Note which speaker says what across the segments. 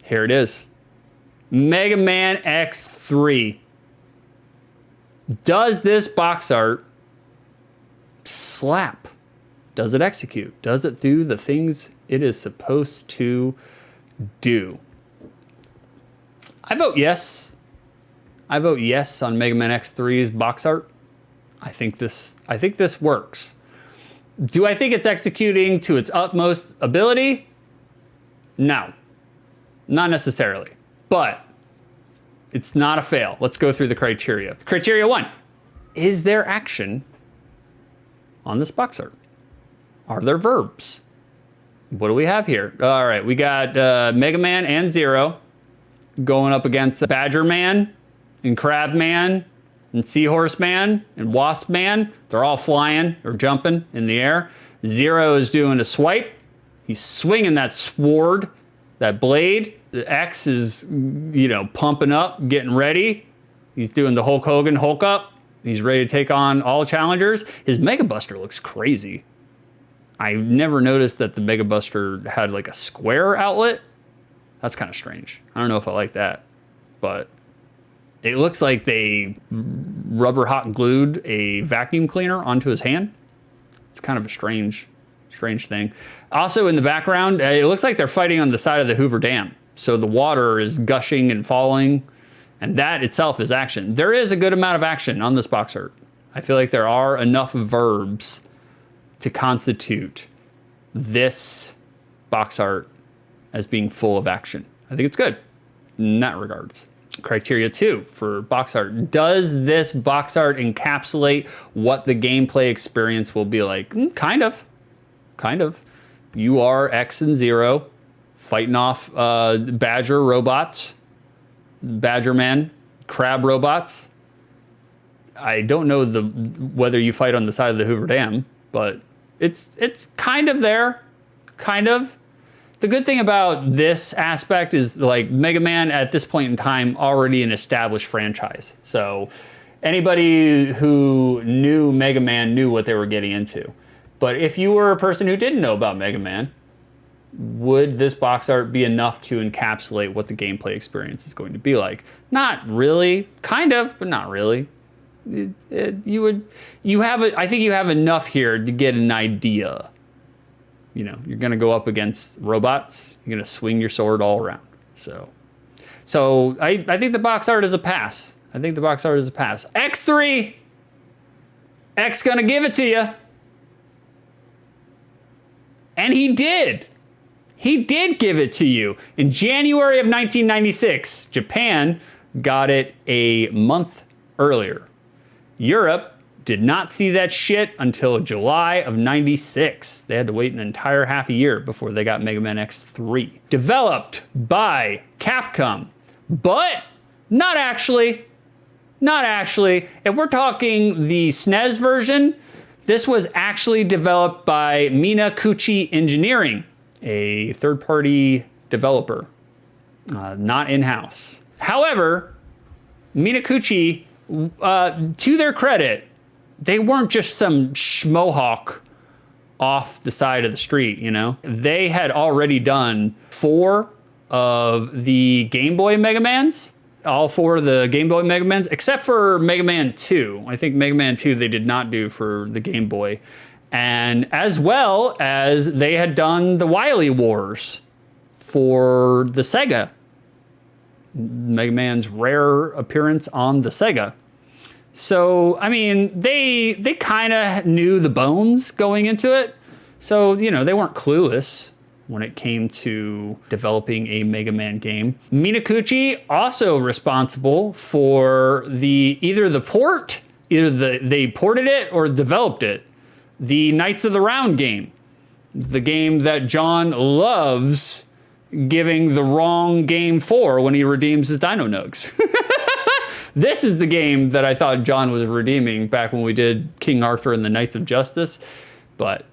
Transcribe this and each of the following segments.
Speaker 1: Here it is. Mega Man X3. Does this box art slap? Does it execute? Does it do the things it is supposed to do? I vote yes. I vote yes on Mega Man X3's box art. I think this works. Do I think it's executing to its utmost ability? No, not necessarily, but it's not a fail. Let's go through the criteria. Criteria 1, is there action on this box art? Are there verbs? What do we have here? All right, we got Mega Man and Zero going up against Badger Man and Crab Man and Seahorse Man and Wasp Man. They're all flying or jumping in the air. Zero is doing a swipe. He's swinging that sword, that blade. The X is, pumping up, getting ready. He's doing the Hulk Hogan Hulk up. He's ready to take on all challengers. His Mega Buster looks crazy. I never noticed that the Mega Buster had like a square outlet. That's kind of strange. I don't know if I like that, but it looks like they rubber hot glued a vacuum cleaner onto his hand. It's kind of a strange thing. Also in the background, it looks like they're fighting on the side of the Hoover Dam. So the water is gushing and falling, and that itself is action. There is a good amount of action on this box art. I feel like there are enough verbs to constitute this box art as being full of action. I think it's good in that regards. Criteria 2 for box art. Does this box art encapsulate what the gameplay experience will be like? Kind of. You are X and Zero fighting off Badger robots, Badger Man, Crab robots. I don't know whether you fight on the side of the Hoover Dam, but it's kind of there, kind of. The good thing about this aspect is like Mega Man at this point in time already an established franchise. So anybody who knew Mega Man knew what they were getting into. But if you were a person who didn't know about Mega Man, would this box art be enough to encapsulate what the gameplay experience is going to be like? Not really, kind of, but not really. I think you have enough here to get an idea. You're gonna go up against robots. You're gonna swing your sword all around. So I think the box art is a pass. X3, X gonna give it to you. And he did. He did give it to you. In January of 1996, Japan got it a month earlier. Europe did not see that shit until July of 96. They had to wait an entire half a year before they got Mega Man X3. Developed by Capcom, but not actually. If we're talking the SNES version, this was actually developed by Minakuchi Engineering, a third-party developer, not in-house. However, Minakuchi, to their credit, they weren't just some schmohawk off the side of the street, They had already done 4 of the Game Boy Mega Mans, all 4 of the Game Boy Mega Mans, except for Mega Man 2. I think Mega Man 2 they did not do for the Game Boy. And as well as they had done the Wily Wars for the Sega. Mega Man's rare appearance on the Sega. So, I mean, they kind of knew the bones going into it. So, they weren't clueless when it came to developing a Mega Man game. Minakuchi also responsible for either they ported it or developed it. The Knights of the Round game. The game that John loves giving the wrong game for when he redeems his Dino Nugs. This is the game that I thought John was redeeming back when we did King Arthur and the Knights of Justice, but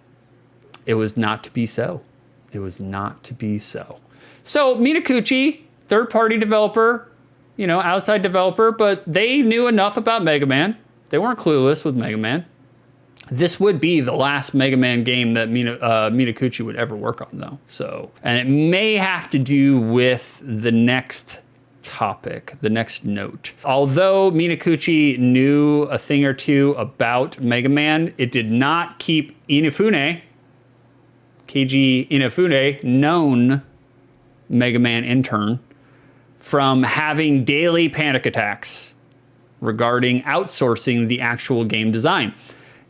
Speaker 1: it was not to be so. So Minakuchi, third-party developer, outside developer, but they knew enough about Mega Man. They weren't clueless with Mega Man. This would be the last Mega Man game that Minakuchi would ever work on, though. So, and it may have to do with the next topic, the next note. Although Minakuchi knew a thing or two about Mega Man, it did not keep Inafune, Keiji Inafune, known Mega Man intern, from having daily panic attacks regarding outsourcing the actual game design.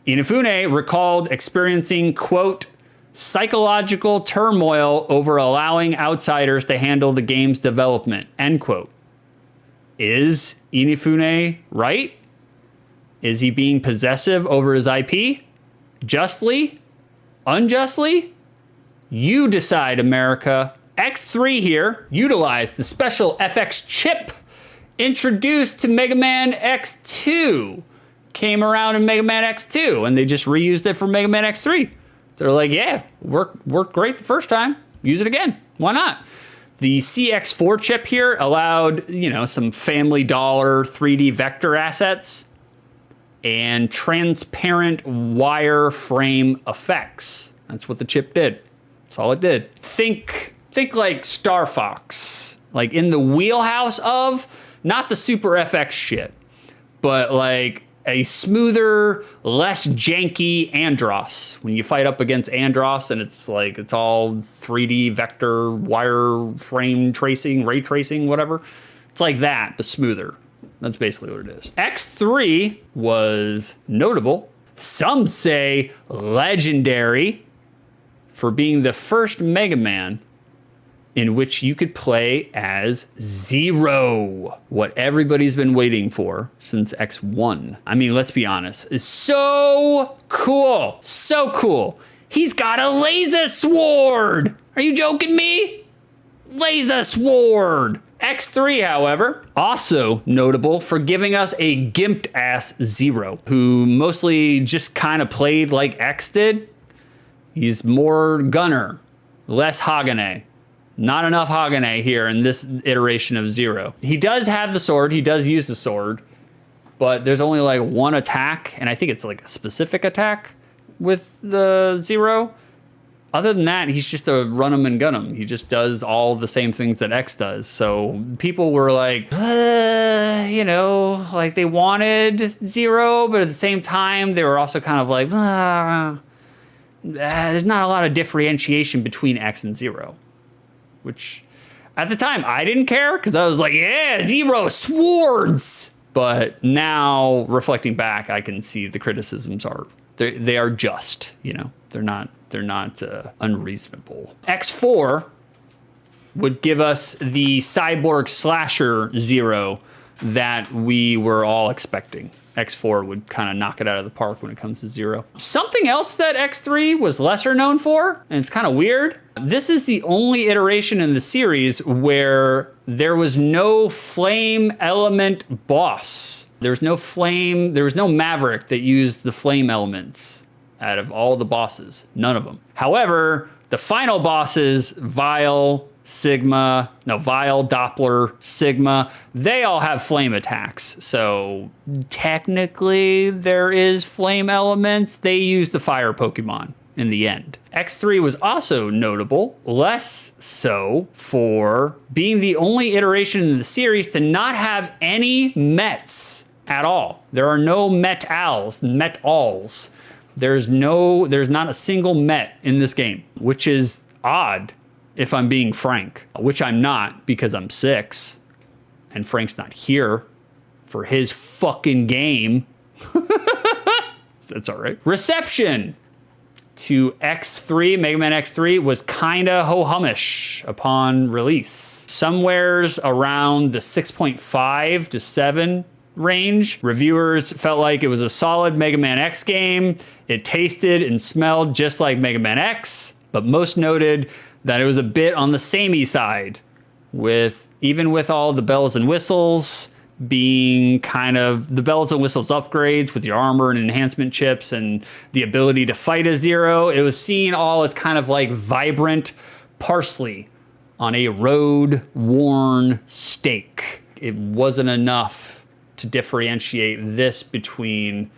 Speaker 1: Inafune recalled experiencing, quote, psychological turmoil over allowing outsiders to handle the game's development, end quote. Is Inafune right? Is he being possessive over his IP? Justly? Unjustly? You decide, America. X3 here utilized the special FX chip introduced to Mega Man X2. Came around in Mega Man X2 and they just reused it for Mega Man X3. They're like, yeah, worked great the first time. Use it again. Why not? The CX4 chip here allowed, you know, some Family Dollar 3D vector assets and transparent wireframe effects. That's what the chip did. That's all it did. Think like Star Fox, like in the wheelhouse of not the Super FX shit, but like a smoother, less janky Andross. When you fight up against Andross and it's like, it's all 3D vector, wireframe tracing, ray tracing, whatever. It's like that, but smoother. That's basically what it is. X3 was notable. Some say legendary for being the first Mega Man in which you could play as Zero, what everybody's been waiting for since X1. I mean, let's be honest, it's so cool, so cool. He's got a laser sword. Are you joking me? Laser sword. X3, however, also notable for giving us a gimped ass Zero, who mostly just kind of played like X did. He's more gunner, less Hagane. Not enough Hagane here in this iteration of Zero. He does have the sword, he does use the sword, but there's only like one attack, and I think it's like a specific attack with the Zero. Other than that, he's just a run 'em and gun 'em. He just does all the same things that X does. So people were like, you know, like they wanted Zero, but at the same time, they were also kind of like, there's not a lot of differentiation between X and Zero. Which, at the time, I didn't care, because I was like, yeah, Zero swords! But now, reflecting back, I can see the criticisms they are just, you know, they're not unreasonable. X4 would give us the cyborg slasher Zero that we were all expecting. X4 would kind of knock it out of the park when it comes to Zero. Something else that X3 was lesser known for, and it's kind of weird, this is the only iteration in the series where there was no flame element boss. There was no Maverick that used the flame elements out of all the bosses. None of them. However, the final bosses, Vile, Doppler, Sigma, they all have flame attacks. So technically there is flame elements. They use the fire Pokemon in the end. X3 was also notable, less so for being the only iteration in the series to not have any Mets at all. There are no Metals. There's not a single Met in this game, which is odd. If I'm being frank, which I'm not, because I'm 6 and Frank's not here for his fucking game. That's all right. Reception to X3, Mega Man X3, was kinda ho-humish upon release. Somewheres around the 6.5 to 7 range. Reviewers felt like it was a solid Mega Man X game. It tasted and smelled just like Mega Man X, but most noted that it was a bit on the samey side, even with all the bells and whistles being kind of the bells and whistles upgrades with your armor and enhancement chips and the ability to fight a Zero. It was seen all as kind of like vibrant parsley on a road-worn steak. It wasn't enough to differentiate this between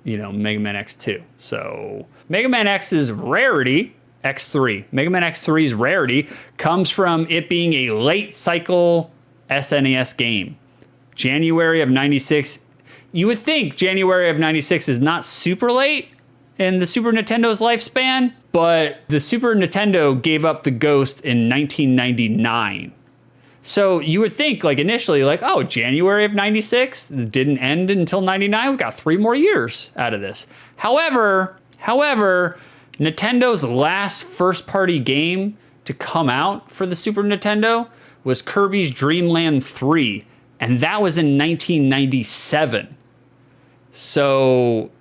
Speaker 1: you know, Mega Man X2. So Mega Man X's rarity, X3, Mega Man X3's rarity comes from it being a late cycle SNES game. January of 96. You would think January of 96 is not super late in the Super Nintendo's lifespan, but the Super Nintendo gave up the ghost in 1999. So you would think, like, initially, like, oh, January of 96 didn't end until 99. We got 3 more years out of this. However, Nintendo's last first-party game to come out for the Super Nintendo was Kirby's Dream Land 3, and that was in 1997. So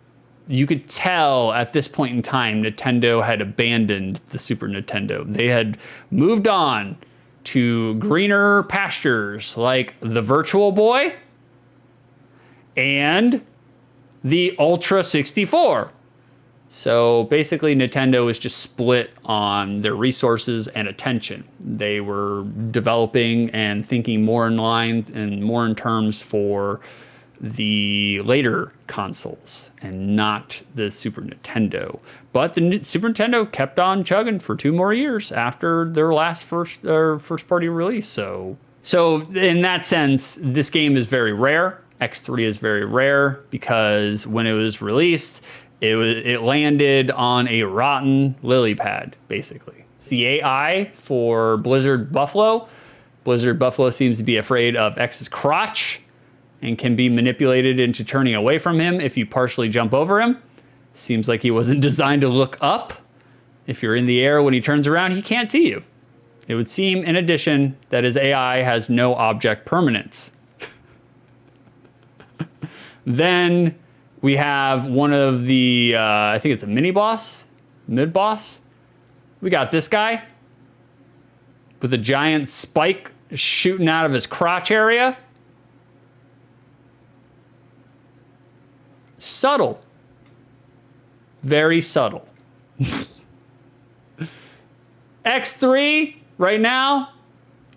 Speaker 1: you could tell at this point in time, Nintendo had abandoned the Super Nintendo. They had moved on to greener pastures like the Virtual Boy and the Ultra 64. So basically Nintendo was just split on their resources and attention. They were developing and thinking more in line and more in terms for the later consoles and not the Super Nintendo. But the Super Nintendo kept on chugging for 2 more years after their last first party release. So in that sense, this game is very rare. X3 is very rare because when it was released, it landed on a rotten lily pad, basically. It's the AI for Blizzard Buffalo. Blizzard Buffalo seems to be afraid of X's crotch and can be manipulated into turning away from him if you partially jump over him. Seems like he wasn't designed to look up. If you're in the air when he turns around, he can't see you. It would seem, in addition, that his AI has no object permanence. Then we have one of the, I think it's a mini-boss, mid-boss. We got this guy with a giant spike shooting out of his crotch area. Subtle. Very subtle. X3 right now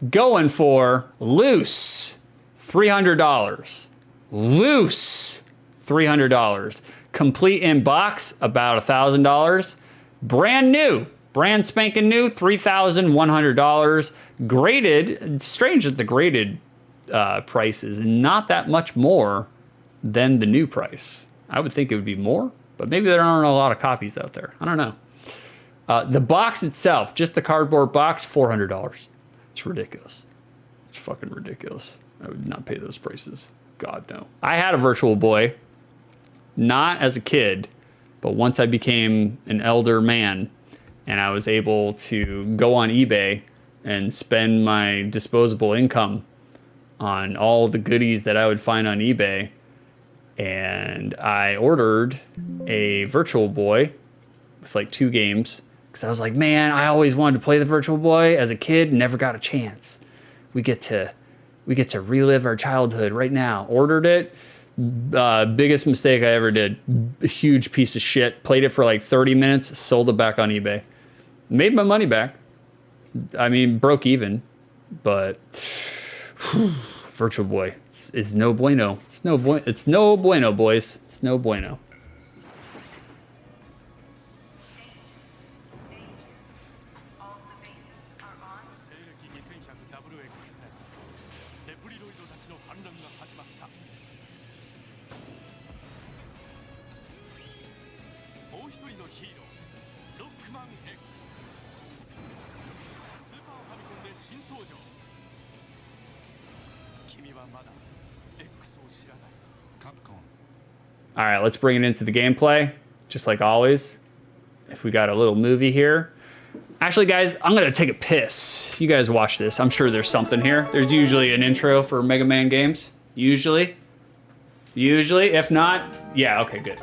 Speaker 1: going for loose $300. Loose $300. Complete in box about $1,000. Brand new, brand spanking new, $3,100. Graded. It's strange that the graded price is not that much more than the new price. I would think it would be more, but maybe there aren't a lot of copies out there. I don't know. The box itself, just the cardboard box, $400. It's ridiculous. It's fucking ridiculous. I would not pay those prices. God, no. I had a Virtual Boy, not as a kid, but once I became an elder man and I was able to go on eBay and spend my disposable income on all the goodies that I would find on eBay. And I ordered a Virtual Boy with like 2 games because I was like, man, I always wanted to play the Virtual Boy as a kid and never got a chance. We get to relive our childhood right now. Ordered it. Biggest mistake I ever did. A huge piece of shit. Played it for like 30 minutes. Sold it back on eBay. Made my money back. I mean, broke even. But Virtual Boy is no bueno. It's no bueno, boys. It's no bueno. All right, let's bring it into the gameplay, just like always. If we got a little movie here. Actually, guys, I'm gonna take a piss. You guys watch this. I'm sure there's something here. There's usually an intro for Mega Man games. Usually. If not, yeah, okay, good.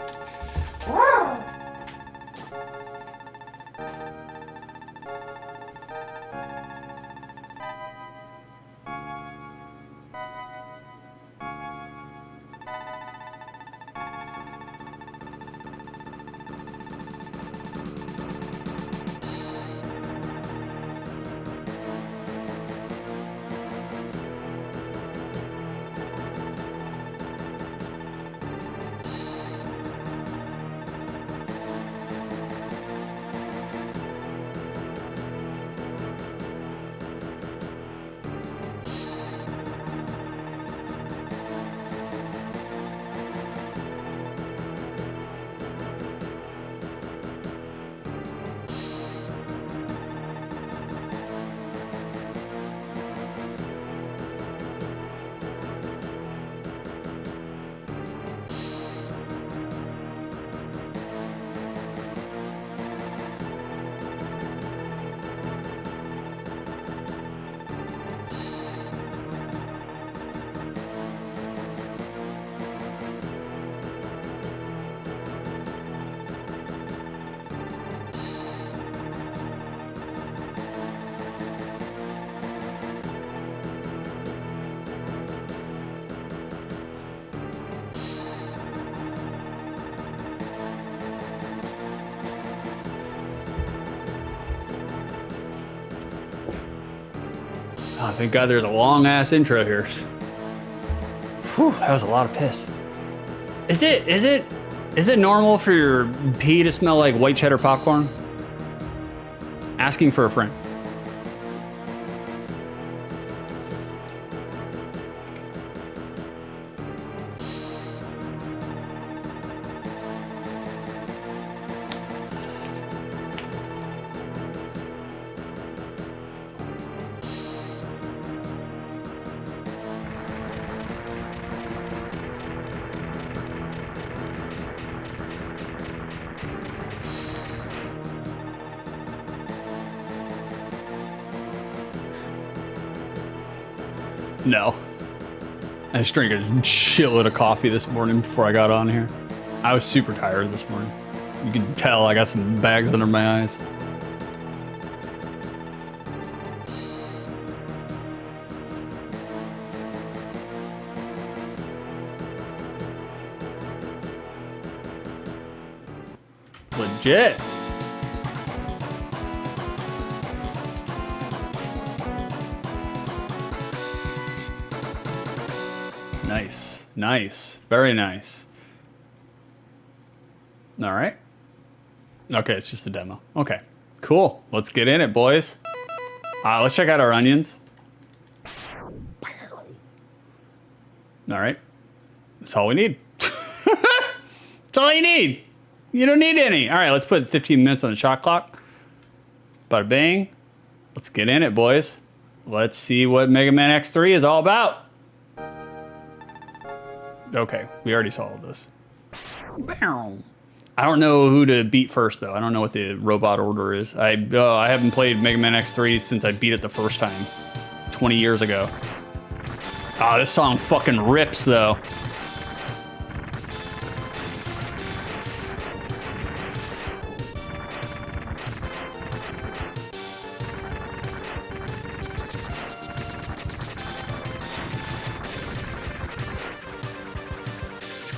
Speaker 1: thank God there's a long ass intro here. Whew, that was a lot of piss. Is it normal for your pee to smell like white cheddar popcorn? Asking for a friend. No. I just drank a shitload of coffee this morning before I got on here. I was super tired this morning. You can tell I got some bags under my eyes. Legit. Nice, nice, very nice. All right. Okay, it's just a demo. Okay, cool. Let's get in it, boys. Let's check out our onions. All right, that's all we need. That's all you need. You don't need any. All right, let's put 15 minutes on the shot clock. Bada bang. Let's get in it, boys. Let's see what Mega Man X3 is all about. Okay, we already saw all this. I don't know who to beat first, though. I don't know what the robot order is. I haven't played Mega Man X3 since I beat it the first time, 20 years ago. Oh, this song fucking rips, though.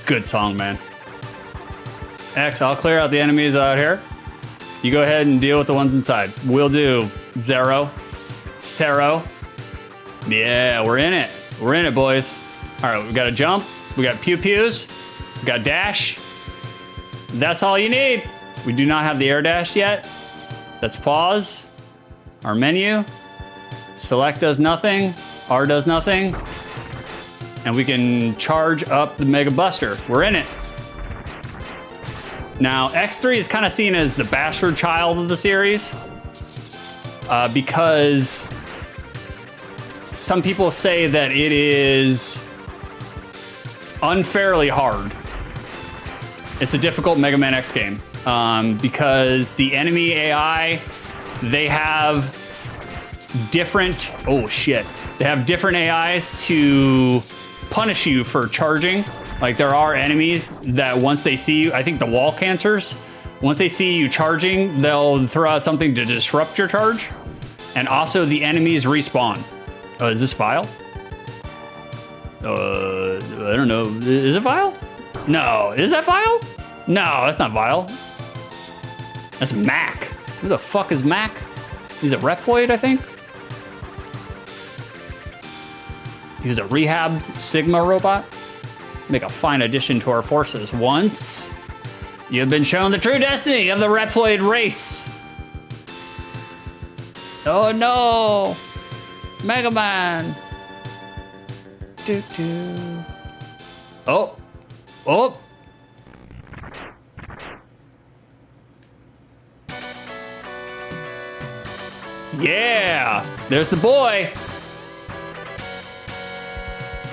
Speaker 1: Good song, man. X, I'll clear out the enemies out here. You go ahead and deal with the ones inside. We'll do Zero. Yeah, we're in it. We're in it, boys. All right, we got a jump. We got pew-pews. We got dash. That's all you need. We do not have the air dash yet. That's pause. Our menu. Select does nothing. R does nothing. And we can charge up the Mega Buster. We're in it. Now, X3 is kind of seen as the bastard child of the series because some people say that it is unfairly hard. It's a difficult Mega Man X game because the enemy AI, they have different, oh shit. They have different AIs to punish you for charging. Like there are enemies that once they see you, I think the wall cancers, once they see you charging, they'll throw out something to disrupt your charge. And also the enemies respawn. Is this Vile? I don't know. Is it Vile? No. Is that Vile? No, that's not Vile. That's Mac. Who the fuck is Mac? He's a Reploid, I think. He was a Rehab Sigma robot. Make a fine addition to our forces. Once you've been shown the true destiny of the Reploid race. Oh no! Mega Man! Doo-doo. Oh! Oh! Yeah! There's the boy!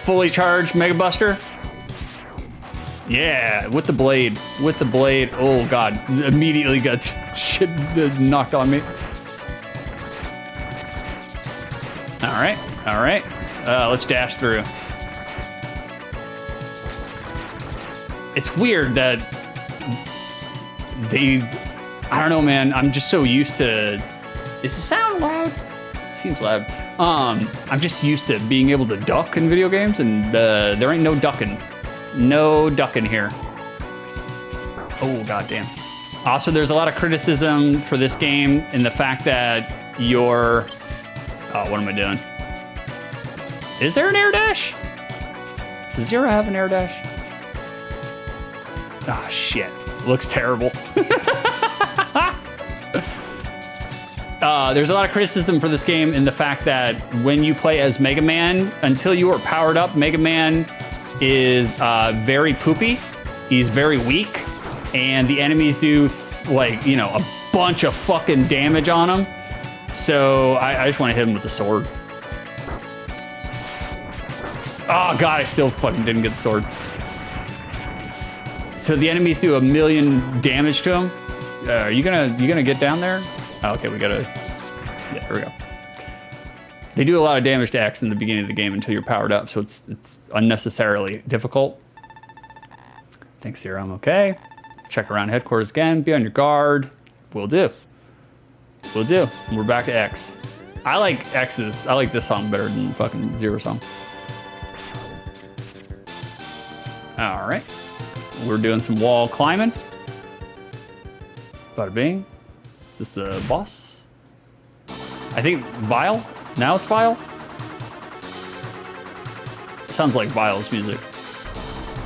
Speaker 1: Fully charged Mega Buster. Yeah, with the blade. With the blade. Oh god, immediately got shit knocked on me. Alright, alright. Let's dash through. It's weird that they... I don't know, man. I'm just so used to... Is the sound loud? It seems loud. I'm just used to being able to duck in video games, and there ain't no ducking. No ducking here. Oh, goddamn. Also, there's a lot of criticism for this game in the fact that your... Oh, what am I doing? Is there an air dash? Does Zero have an air dash? Ah, shit. Looks terrible. There's a lot of criticism for this game in the fact that when you play as Mega Man, until you are powered up, Mega Man is very poopy. He's very weak, and the enemies do like, you know, a bunch of fucking damage on him. So I just want to hit him with the sword. Oh god, I still fucking didn't get the sword. So the enemies do 1,000,000 damage to him. Are you gonna get down there? Oh, okay, we gotta. Yeah, here we go. They do a lot of damage to X in the beginning of the game until you're powered up, so it's unnecessarily difficult. Thanks, Zero. I'm okay. Check around headquarters again. Be on your guard. Will do. Will do. We're back to X. I like X's. I like this song better than the fucking Zero song. All right. We're doing some wall climbing. Bada bing. Is this the boss? I think Vile. Now it's Vile. Sounds like Vile's music.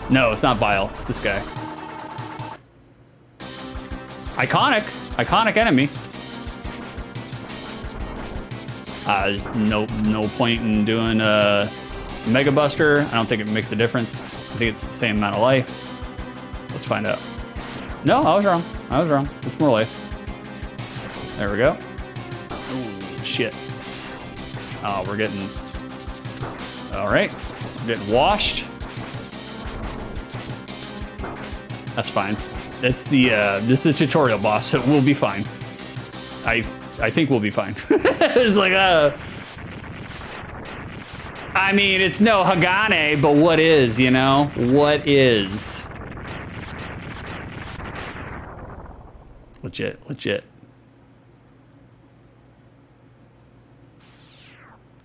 Speaker 1: No, it's not Vile. It's this guy. Iconic. Iconic enemy. No point in doing a Mega Buster. I don't think it makes a difference. I think it's the same amount of life. Let's find out. No, I was wrong. I was wrong. It's more life. There we go. Ooh, shit. Oh, we're getting... All right. We're getting washed. That's fine. It's the, this is a tutorial boss, so we'll be fine. I think we'll be fine. It's like, I mean, it's no Hagane, but what is, you know? What is? Legit, legit.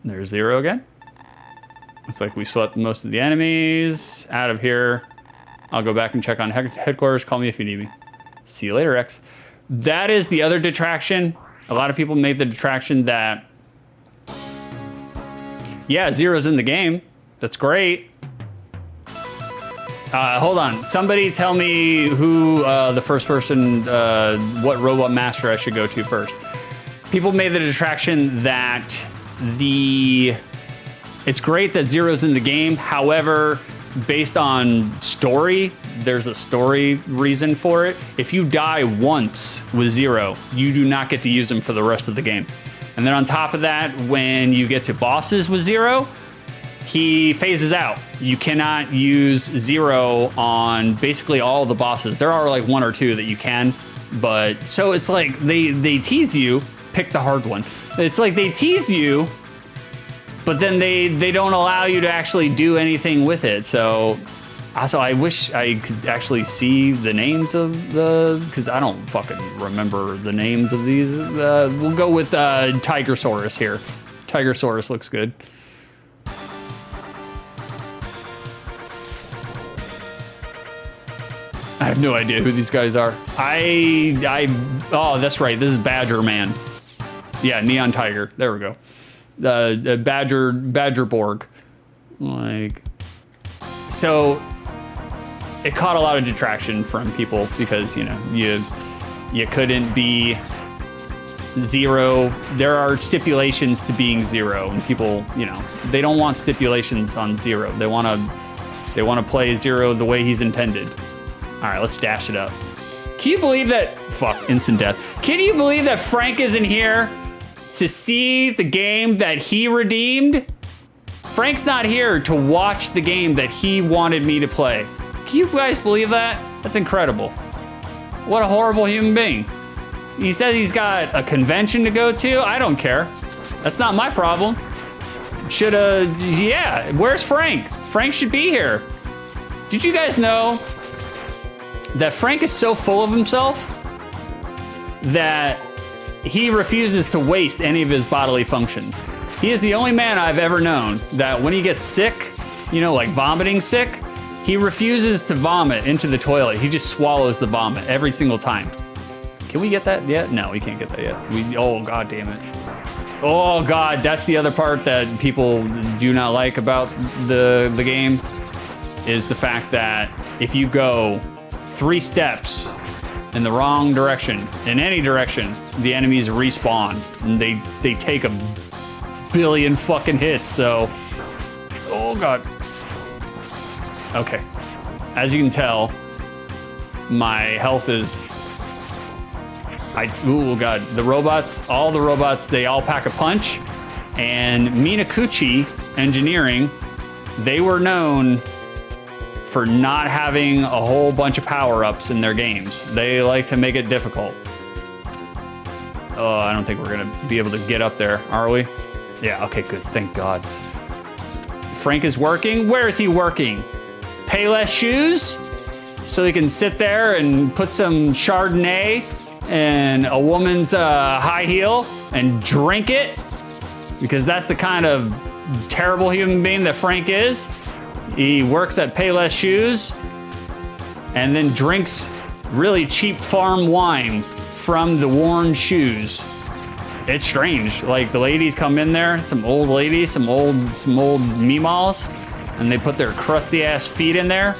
Speaker 1: There's Zero again. Looks like we swept most of the enemies out of here. I'll go back and check on headquarters. Call me if you need me. See you later, X. That is the other detraction. A lot of people made the detraction that, yeah, Zero's in the game. That's great. Hold on. Somebody tell me who the first person, what Robot Master I should go to first. People made the detraction that it's great that Zero's in the game. However, based on story, there's a story reason for it. If you die once with Zero, you do not get to use him for the rest of the game. And then on top of that, when you get to bosses with Zero, he phases out. You cannot use Zero on basically all the bosses. There are like one or two that you can, but so it's like they tease you, pick the hard one. It's like they tease you, but then they don't allow you to actually do anything with it. So also, I wish I could actually see the names of because I don't fucking remember the names of these. We'll go with Tigersaurus here. Tigersaurus looks good. I have no idea who these guys are. Oh, that's right. This is Badger Man. Yeah, Neon Tiger. There we go. Badger Borg. Like, so it caught a lot of detraction from people because, you know, you couldn't be Zero. There are stipulations to being Zero, and people, you know, they don't want stipulations on Zero. They want to play Zero the way he's intended. All right, let's dash it up. Can you believe that? Fuck, instant death. Can you believe that Frank isn't here to see the game that he redeemed? Frank's not here to watch the game that he wanted me to play. Can you guys believe that? That's incredible. What a horrible human being. He said he's got a convention to go to. I don't care. That's not my problem. Yeah, where's Frank? Frank should be here. Did you guys know that Frank is so full of himself that he refuses to waste any of his bodily functions? He is the only man I've ever known that when he gets sick, you know, like vomiting sick, he refuses to vomit into the toilet. He just swallows the vomit every single time. Can we get that yet? No, we can't get that yet. Oh, god damn it. Oh God, that's the other part that people do not like about the game, is the fact that if you go 3 steps in the wrong direction, in any direction, the enemies respawn and they take a billion fucking hits. So, oh God. Okay, as you can tell, my health is. Oh God, the robots, all the robots, they all pack a punch. And Minakuchi Engineering, they were known for not having a whole bunch of power-ups in their games. They like to make it difficult. Oh, I don't think we're gonna be able to get up there, are we? Yeah, okay, good, thank God. Frank is working. Where is he working? Payless shoes? So he can sit there and put some Chardonnay and a woman's high heel and drink it, because that's the kind of terrible human being that Frank is. He works at Payless Shoes and then drinks really cheap farm wine from the worn shoes. It's strange. Like, the ladies come in there, some old ladies, some old meemaws, and they put their crusty ass feet in there.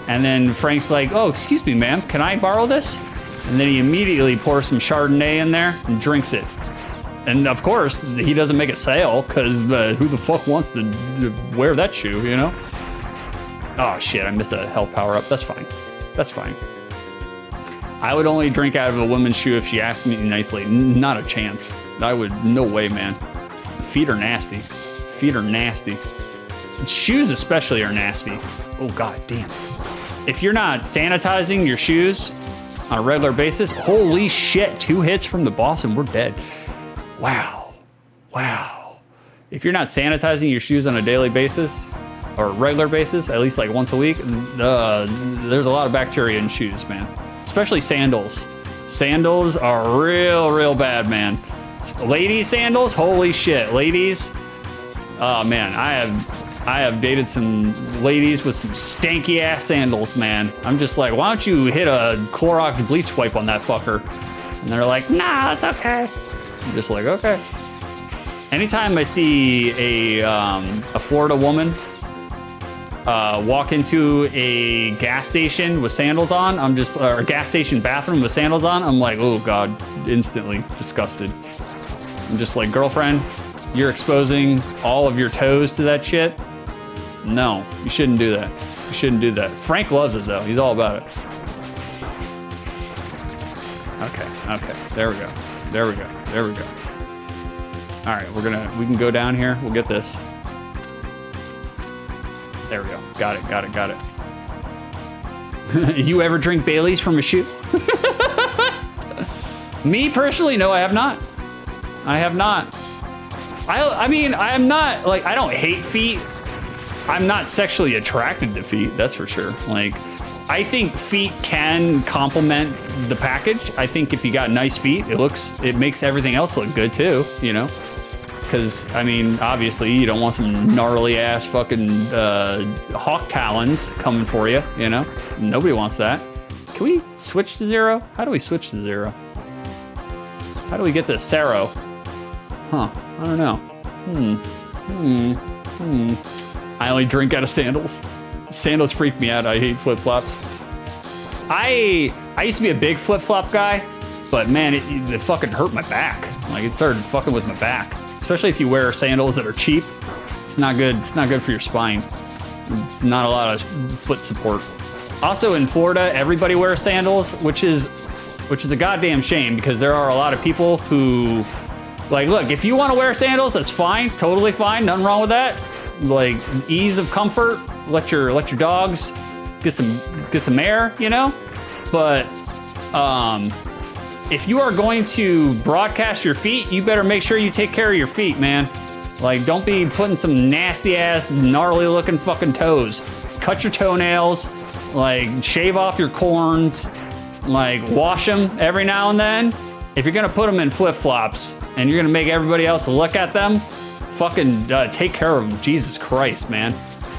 Speaker 1: And then Frank's like, "Oh, excuse me, ma'am, can I borrow this?" And then he immediately pours some Chardonnay in there and drinks it. And of course, he doesn't make a sale, because who the fuck wants to wear that shoe, you know? Oh shit, I missed a health power up. That's fine. That's fine. I would only drink out of a woman's shoe if she asked me nicely. Not a chance. I would, no way, man. Feet are nasty. Feet are nasty. Shoes especially are nasty. Oh God damn. If you're not sanitizing your shoes on a regular basis, holy shit, 2 hits from the boss and we're dead. Wow. Wow. If you're not sanitizing your shoes on a daily basis, or a regular basis, at least like once a week, there's a lot of bacteria in shoes, man. Especially sandals. Sandals are real bad, man. Ladies sandals, holy shit. Ladies, oh man, I have dated some ladies with some stanky ass sandals, man. I'm just like, why don't you hit a Clorox bleach wipe on that fucker? And they're like, nah, it's okay. I'm just like, okay. Anytime I see a Florida woman walk into a gas station with sandals on, or a gas station bathroom with sandals on, I'm like, oh God, instantly disgusted. I'm just like, girlfriend, you're exposing all of your toes to that shit. No, you shouldn't do that. You shouldn't do that. Frank loves it though. He's all about it. Okay, there we go. There we go. There we go. All right, we can go down here. We'll get this. There we go. Got it. You ever drink Bailey's from a shoe? Me personally, no, I have not. I mean, I am not, like, I don't hate feet. I'm not sexually attracted to feet, that's for sure. Like, I think feet can complement the package. I think if you got nice feet, it makes everything else look good too, you know? Because, I mean, obviously you don't want some gnarly ass fucking hawk talons coming for you, you know? Nobody wants that. Can we switch to 0? How do we switch to 0? How do we get to Sero? Huh, I don't know. I only drink out of sandals. Sandals freak me out. I hate flip-flops. I used to be a big flip-flop guy, but man, it fucking hurt my back. Like, it started fucking with my back. Especially if you wear sandals that are cheap. It's not good. It's not good for your spine. It's not a lot of foot support. Also in Florida, everybody wears sandals, which is a goddamn shame, because there are a lot of people who, like, look, if you want to wear sandals, that's fine, totally fine, nothing wrong with that. Like, ease of comfort, let your dogs get some air, you know? But if you are going to broadcast your feet, you better make sure you take care of your feet, man. Like, don't be putting some nasty ass, gnarly looking fucking toes. Cut your toenails, like, shave off your corns, like, wash them every now and then. If you're gonna put them in flip-flops and you're gonna make everybody else look at them, fucking take care of them. Jesus Christ, man.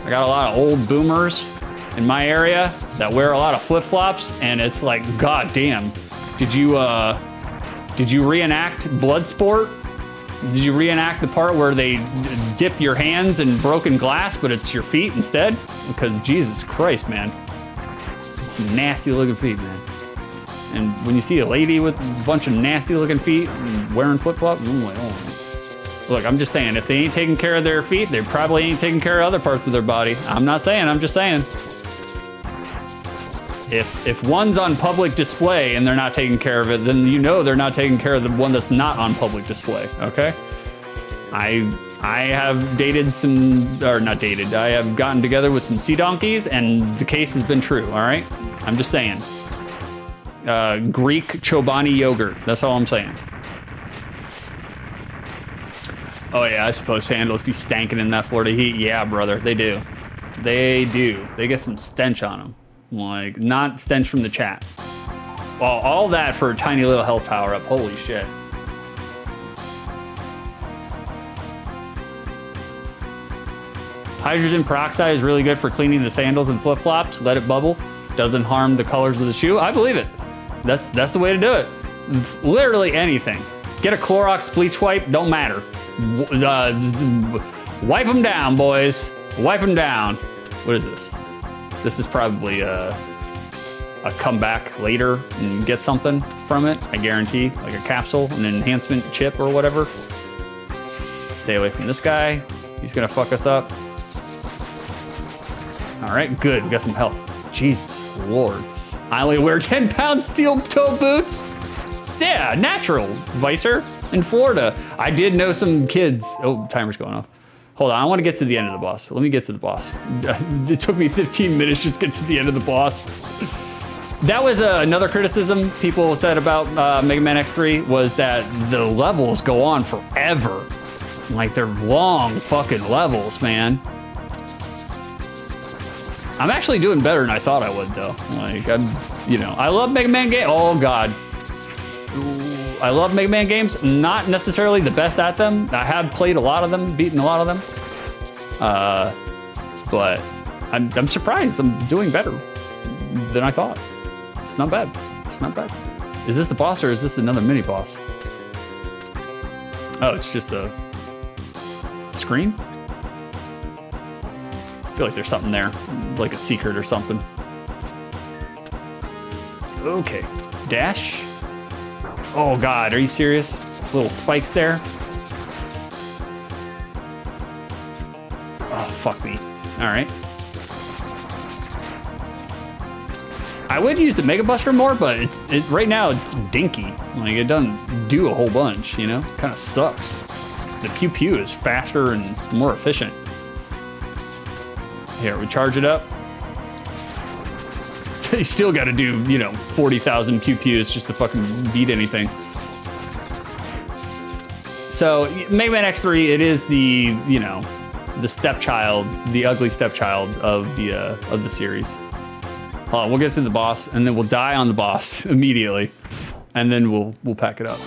Speaker 1: I got a lot of old boomers in my area that wear a lot of flip-flops, and it's like, god damn. Did you reenact Bloodsport Did you reenact the part where they dip your hands in broken glass, but it's your feet instead? Because Jesus Christ, man. It's some nasty looking feet, man. And when you see a lady with a bunch of nasty looking feet wearing flip-flops, I'm like, oh. Look, I'm just saying, if they ain't taking care of their feet, they probably ain't taking care of other parts of their body. I'm not saying, I'm just saying. If one's on public display and they're not taking care of it, then you know they're not taking care of the one that's not on public display, okay? I have dated some, or not dated, I have gotten together with some sea donkeys and the case has been true, all right? I'm just saying. Greek Chobani yogurt, that's all I'm saying. Oh yeah, I suppose sandals be stanking in that Florida heat. Yeah, brother, they do. They do. They get some stench on them. Like, not stench from the chat. Well, all that for a tiny little health power up. Holy shit. Hydrogen peroxide is really good for cleaning the sandals and flip-flops. Let it bubble. Doesn't harm the colors of the shoe. I believe it. That's the way to do it. Literally anything. Get a Clorox bleach wipe. Don't matter. Wipe them down, boys. Wipe them down. What is this? This is probably a come back later and get something from it. I guarantee, like a capsule, an enhancement chip or whatever. Stay away from this guy. He's gonna fuck us up. All right, good. We got some health. Jesus Lord. I only wear 10-pound steel toe boots. Yeah, natural, Vicer, in Florida. I did know some kids. Oh, timer's going off. Hold on, I want to get to the end of the boss. Let me get to the boss. It took me 15 minutes just to get to the end of the boss. That was another criticism people said about Mega Man X3 was that the levels go on forever. Like, they're long fucking levels, man. I'm actually doing better than I thought I would, though. Like, I love Mega Man games. Oh, God. I love Mega Man games. Not necessarily the best at them. I have played a lot of them, beaten a lot of them. But I'm surprised I'm doing better than I thought. It's not bad. It's not bad. Is this the boss or is this another mini boss? Oh, it's just a screen? I feel like there's something there, like a secret or something. Okay, dash. Oh God, are you serious? Little spikes there. Oh, fuck me. All right. I would use the Mega Buster more, but right now it's dinky. Like, it doesn't do a whole bunch, you know? Kind of sucks. The pew pew is faster and more efficient. Here, we charge it up. You still got to do, 40,000 pew pews just to fucking beat anything. So Mega Man X3, it is the, the stepchild, the ugly stepchild of the series. Hold on, we'll get to the boss, and then we'll die on the boss immediately, and then we'll pack it up.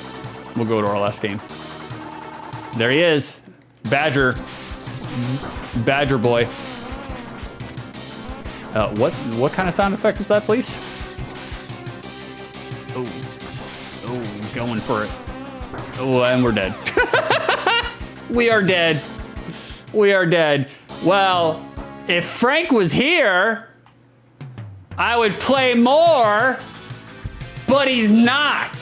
Speaker 1: We'll go to our last game. There he is, Badger boy. What kind of sound effect is that, please? Oh, he's going for it. Oh, and we're dead. We are dead. We are dead. Well, if Frank was here, I would play more, but he's not.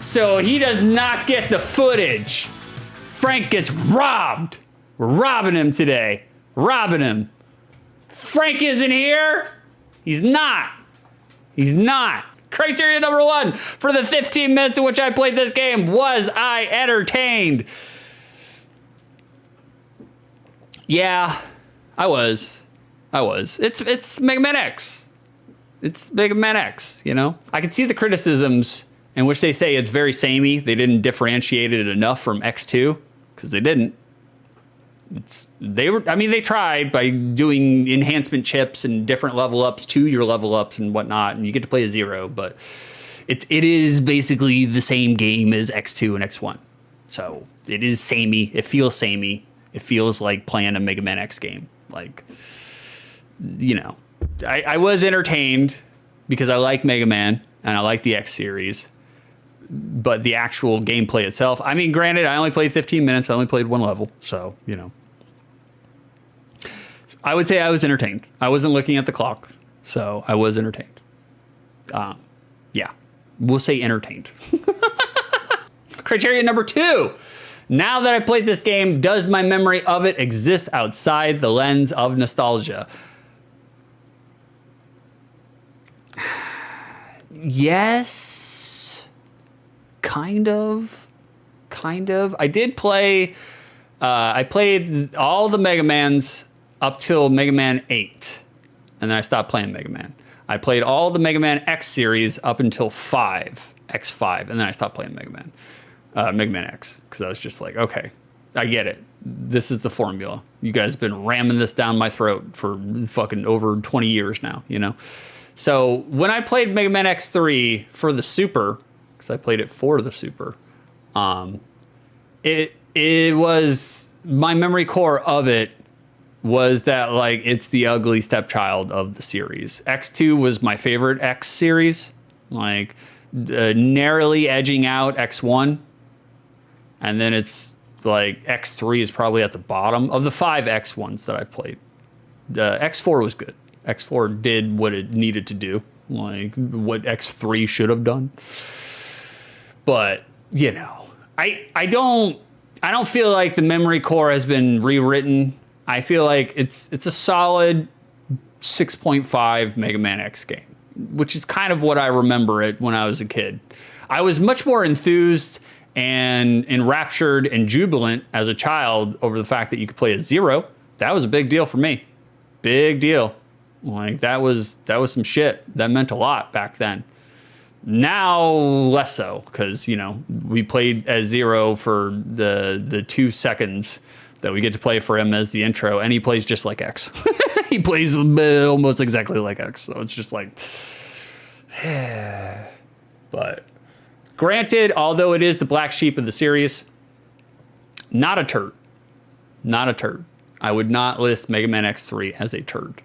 Speaker 1: So he does not get the footage. Frank gets robbed. We're robbing him today. Robbing him. Frank isn't here. He's not. He's not. Criteria number 1 for the 15 minutes in which I played this game: was I entertained? Yeah, I was. It's Mega Man X. It's Mega Man X, I can see the criticisms in which they say it's very samey. They didn't differentiate it enough from X2, because they didn't. They tried by doing enhancement chips and different level ups to your level ups and whatnot, and you get to play a 0, but it is basically the same game as X2 and X1. So it is samey. It feels samey. It feels like playing a Mega Man X game. Like, I was entertained because I like Mega Man and I like the X series. but the actual gameplay itself, I mean, granted, I only played 15 minutes. I only played one level. So, you know, I would say I was entertained. I wasn't looking at the clock, so I was entertained. Yeah, we'll say entertained. Criteria number 2. Now that I played this game, does my memory of it exist outside the lens of nostalgia? Yes, kind of. I did play, I played all the Mega Mans up till Mega Man 8, and then I stopped playing Mega Man. I played all the Mega Man X series up until X5, and then I stopped playing Mega Man X, because I was just like, okay, I get it. This is the formula. You guys have been ramming this down my throat for fucking over 20 years now, you know? So when I played Mega Man X3 for the Super, because I played it for the Super, it was, my memory core of it was that, like, it's the ugly stepchild of the series. X2 was my favorite X series, like narrowly edging out X1. And then it's like X3 is probably at the bottom of the 5 X1s that I played. X4 was good. X4 did what it needed to do, like what X3 should have done. But, you know, I don't feel like the memory core has been rewritten. I feel like it's a solid 6.5 Mega Man X game, which is kind of what I remember it when I was a kid. I was much more enthused and enraptured and jubilant as a child over the fact that you could play as Zero. That was a big deal for me. Big deal. Like, that was some shit. That meant a lot back then. Now, less so, because, you know, we played as Zero for the 2 seconds that we get to play for him as the intro, and he plays just like X. He plays almost exactly like X, so it's just like... But, granted, although it is the black sheep of the series, not a turd. Not a turd. I would not list Mega Man X3 as a turd.